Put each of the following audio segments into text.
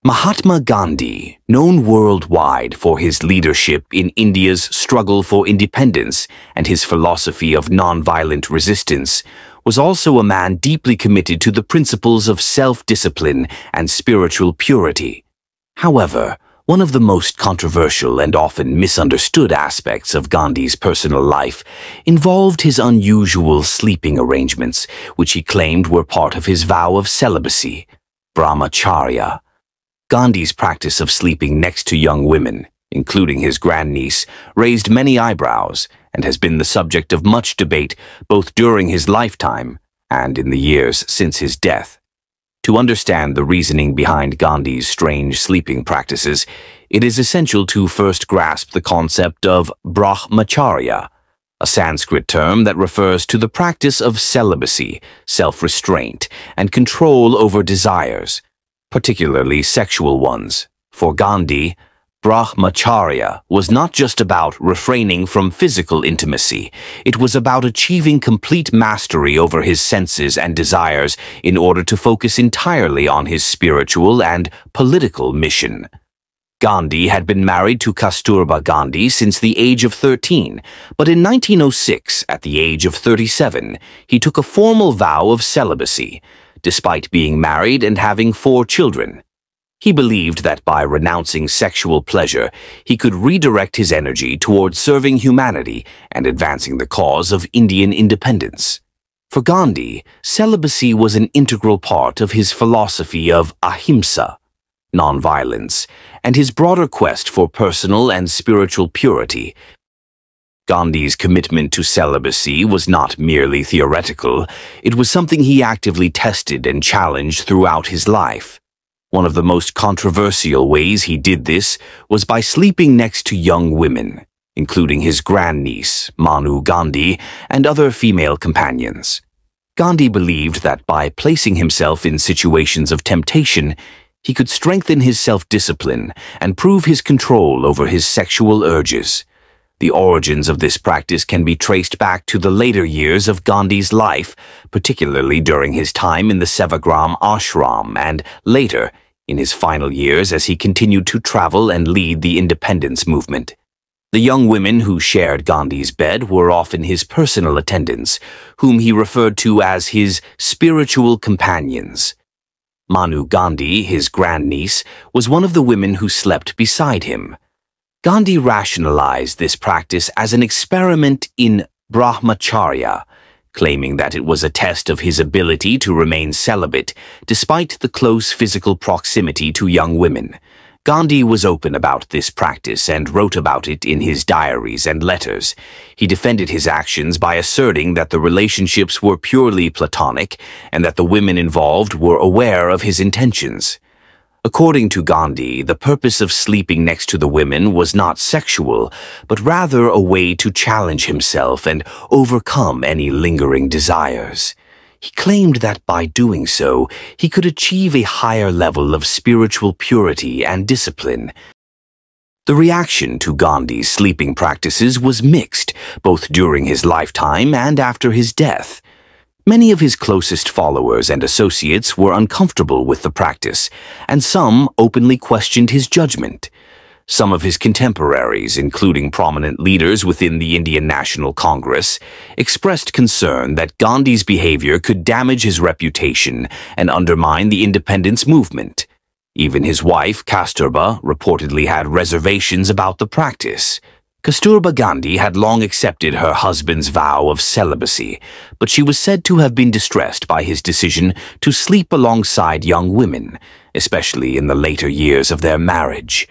Mahatma Gandhi, known worldwide for his leadership in India's struggle for independence and his philosophy of nonviolent resistance, was also a man deeply committed to the principles of self-discipline and spiritual purity. However, one of the most controversial and often misunderstood aspects of Gandhi's personal life involved his unusual sleeping arrangements, which he claimed were part of his vow of celibacy, brahmacharya. Gandhi's practice of sleeping next to young women, including his grandniece, raised many eyebrows and has been the subject of much debate both during his lifetime and in the years since his death. To understand the reasoning behind Gandhi's strange sleeping practices, it is essential to first grasp the concept of brahmacharya, a Sanskrit term that refers to the practice of celibacy, self-restraint, and control over desires, particularly sexual ones. For Gandhi, brahmacharya was not just about refraining from physical intimacy. It was about achieving complete mastery over his senses and desires in order to focus entirely on his spiritual and political mission. Gandhi had been married to Kasturba Gandhi since the age of 13, but in 1906, at the age of 37, he took a formal vow of celibacy, despite being married and having 4 children. He believed that by renouncing sexual pleasure, he could redirect his energy towards serving humanity and advancing the cause of Indian independence. For Gandhi, celibacy was an integral part of his philosophy of ahimsa, nonviolence, and his broader quest for personal and spiritual purity. Gandhi's commitment to celibacy was not merely theoretical, it was something he actively tested and challenged throughout his life. One of the most controversial ways he did this was by sleeping next to young women, including his grandniece, Manu Gandhi, and other female companions. Gandhi believed that by placing himself in situations of temptation, he could strengthen his self-discipline and prove his control over his sexual urges. The origins of this practice can be traced back to the later years of Gandhi's life, particularly during his time in the Sevagram ashram and later, in his final years as he continued to travel and lead the independence movement. The young women who shared Gandhi's bed were often his personal attendants, whom he referred to as his spiritual companions. Manu Gandhi, his grandniece, was one of the women who slept beside him. Gandhi rationalized this practice as an experiment in brahmacharya, claiming that it was a test of his ability to remain celibate despite the close physical proximity to young women. Gandhi was open about this practice and wrote about it in his diaries and letters. He defended his actions by asserting that the relationships were purely platonic and that the women involved were aware of his intentions. According to Gandhi, the purpose of sleeping next to the women was not sexual, but rather a way to challenge himself and overcome any lingering desires. He claimed that by doing so, he could achieve a higher level of spiritual purity and discipline. The reaction to Gandhi's sleeping practices was mixed, both during his lifetime and after his death. Many of his closest followers and associates were uncomfortable with the practice, and some openly questioned his judgment. Some of his contemporaries, including prominent leaders within the Indian National Congress, expressed concern that Gandhi's behavior could damage his reputation and undermine the independence movement. Even his wife, Kasturba, reportedly had reservations about the practice. Kasturba Gandhi had long accepted her husband's vow of celibacy, but she was said to have been distressed by his decision to sleep alongside young women, especially in the later years of their marriage.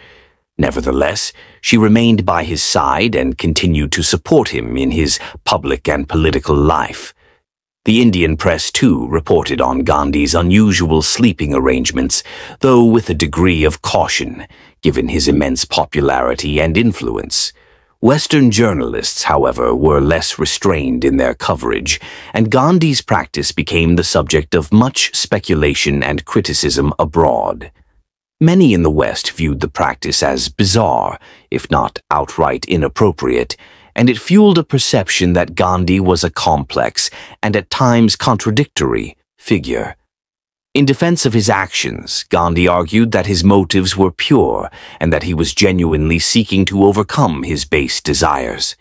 Nevertheless, she remained by his side and continued to support him in his public and political life. The Indian press, too, reported on Gandhi's unusual sleeping arrangements, though with a degree of caution, given his immense popularity and influence. Western journalists, however, were less restrained in their coverage, and Gandhi's practice became the subject of much speculation and criticism abroad. Many in the West viewed the practice as bizarre, if not outright inappropriate, and it fueled a perception that Gandhi was a complex and at times contradictory figure. In defense of his actions, Gandhi argued that his motives were pure and that he was genuinely seeking to overcome his base desires.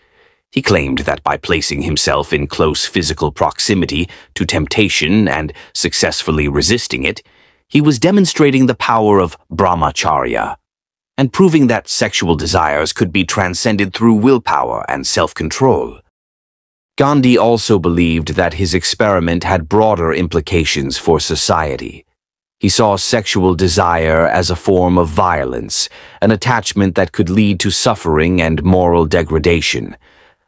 He claimed that by placing himself in close physical proximity to temptation and successfully resisting it, he was demonstrating the power of brahmacharya and proving that sexual desires could be transcended through willpower and self-control. Gandhi also believed that his experiment had broader implications for society. He saw sexual desire as a form of violence, an attachment that could lead to suffering and moral degradation.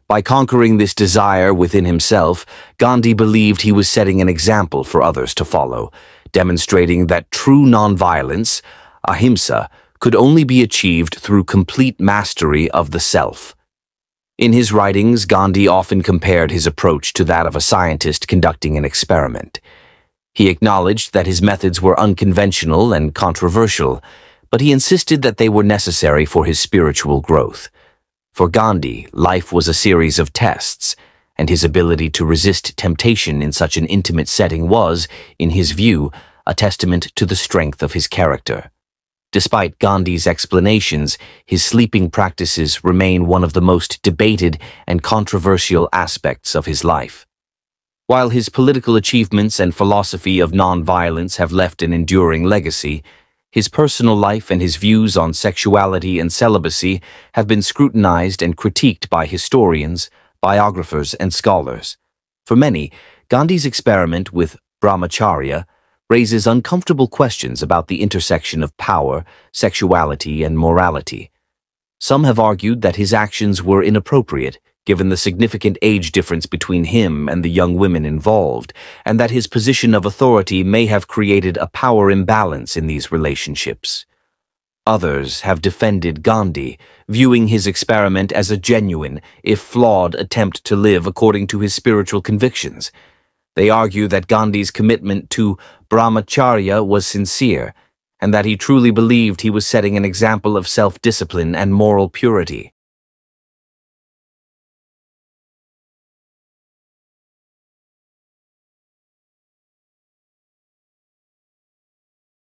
By conquering this desire within himself, Gandhi believed he was setting an example for others to follow, demonstrating that true nonviolence, ahimsa, could only be achieved through complete mastery of the self. In his writings, Gandhi often compared his approach to that of a scientist conducting an experiment. He acknowledged that his methods were unconventional and controversial, but he insisted that they were necessary for his spiritual growth. For Gandhi, life was a series of tests, and his ability to resist temptation in such an intimate setting was, in his view, a testament to the strength of his character. Despite Gandhi's explanations, his sleeping practices remain one of the most debated and controversial aspects of his life. While his political achievements and philosophy of nonviolence have left an enduring legacy, his personal life and his views on sexuality and celibacy have been scrutinized and critiqued by historians, biographers, and scholars. For many, Gandhi's experiment with brahmacharya raises uncomfortable questions about the intersection of power, sexuality, and morality. Some have argued that his actions were inappropriate, given the significant age difference between him and the young women involved, and that his position of authority may have created a power imbalance in these relationships. Others have defended Gandhi, viewing his experiment as a genuine, if flawed, attempt to live according to his spiritual convictions. They argue that Gandhi's commitment to brahmacharya was sincere, and that he truly believed he was setting an example of self-discipline and moral purity.